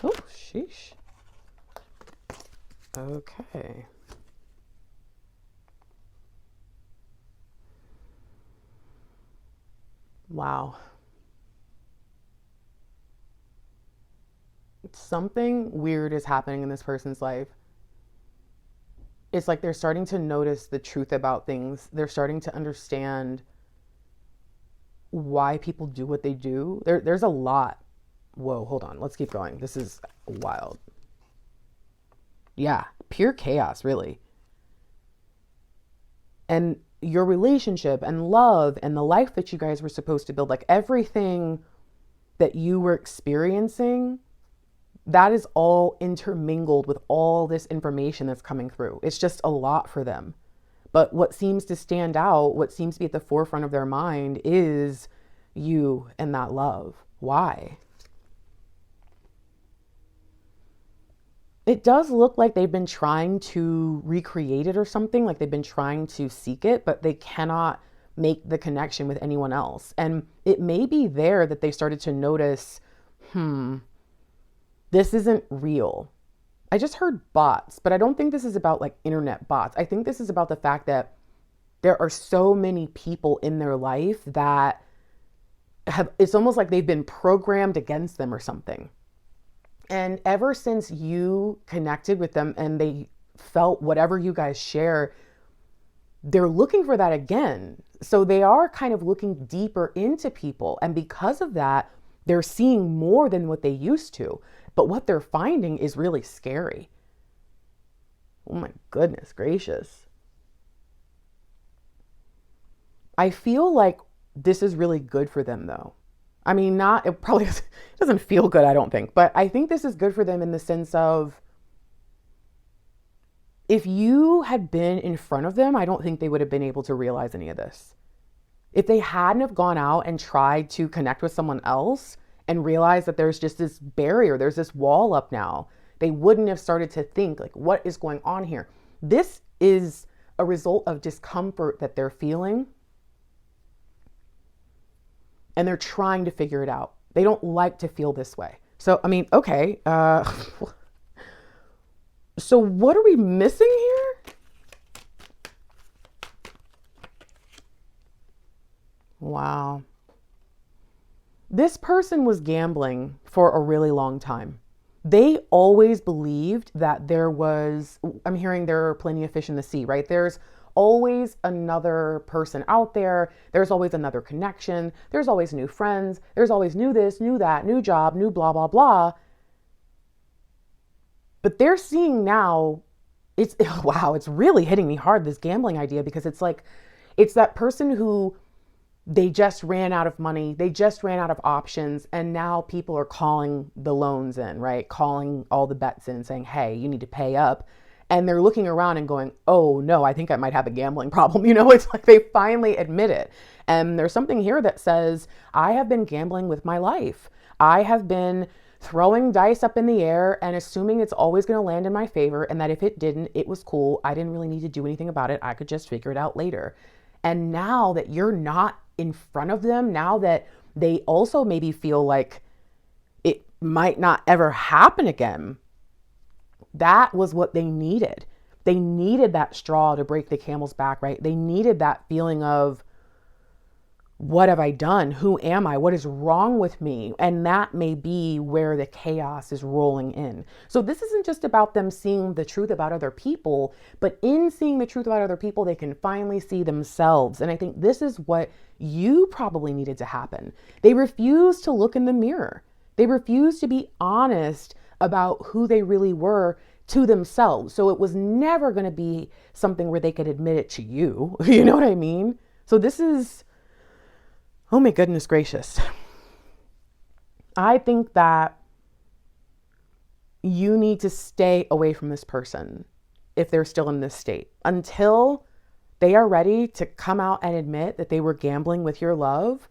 Oh, sheesh. Okay. Wow. Something weird is happening in this person's life. It's like they're starting to notice the truth about things. They're starting to understand why people do what they do. There's a lot. Whoa, hold on. Let's keep going. This is wild. Yeah, pure chaos, really. And your relationship and love and the life that you guys were supposed to build, like everything that you were experiencing, that is all intermingled with all this information that's coming through. It's just a lot for them. But what seems to stand out, what seems to be at the forefront of their mind is you and that love. Why? It does look like they've been trying to recreate it or something, like they've been trying to seek it, but they cannot make the connection with anyone else. And it may be there that they started to notice, this isn't real. I just heard bots, but I don't think this is about like internet bots. I think this is about the fact that there are so many people in their life that it's almost like they've been programmed against them or something. And ever since you connected with them and they felt whatever you guys share, they're looking for that again. So they are kind of looking deeper into people. And because of that, they're seeing more than what they used to. But what they're finding is really scary. Oh my goodness gracious. I feel like this is really good for them though. I mean, it probably doesn't feel good, I don't think, but I think this is good for them in the sense of if you had been in front of them, I don't think they would have been able to realize any of this. If they hadn't have gone out and tried to connect with someone else and realized that there's just this barrier, there's this wall up now, they wouldn't have started to think like, what is going on here? This is a result of discomfort that they're feeling. And they're trying to figure it out. They don't like to feel this way. So, I mean, okay. So what are we missing here? Wow. This person was gambling for a really long time. They always believed that I'm hearing there are plenty of fish in the sea, right? There's always another person out there. There's always another connection. There's always new friends. There's always new this, new that, new job, new blah, blah, blah. But they're seeing now, wow, it's really hitting me hard, this gambling idea, because it's like, it's that person who they just ran out of money. They just ran out of options. And now people are calling the loans in, right? Calling all the bets in saying, hey, you need to pay up. And they're looking around and going, oh no, I think I might have a gambling problem. It's like they finally admit it. And there's something here that says, I have been gambling with my life. I have been throwing dice up in the air and assuming it's always going to land in my favor. And that if it didn't, it was cool. I didn't really need to do anything about it. I could just figure it out later. And now that you're not in front of them, now that they also maybe feel like it might not ever happen again, that was what they needed. They needed that straw to break the camel's back, right? They needed that feeling of, what have I done? Who am I? What is wrong with me? And that may be where the chaos is rolling in. So this isn't just about them seeing the truth about other people, but in seeing the truth about other people, they can finally see themselves. And I think this is what you probably needed to happen. They refused to look in the mirror. They refused to be honest about who they really were to themselves. So it was never going to be something where they could admit it to you. You know what I mean? So this is, oh my goodness gracious. I think that you need to stay away from this person if they're still in this state until they are ready to come out and admit that they were gambling with your love.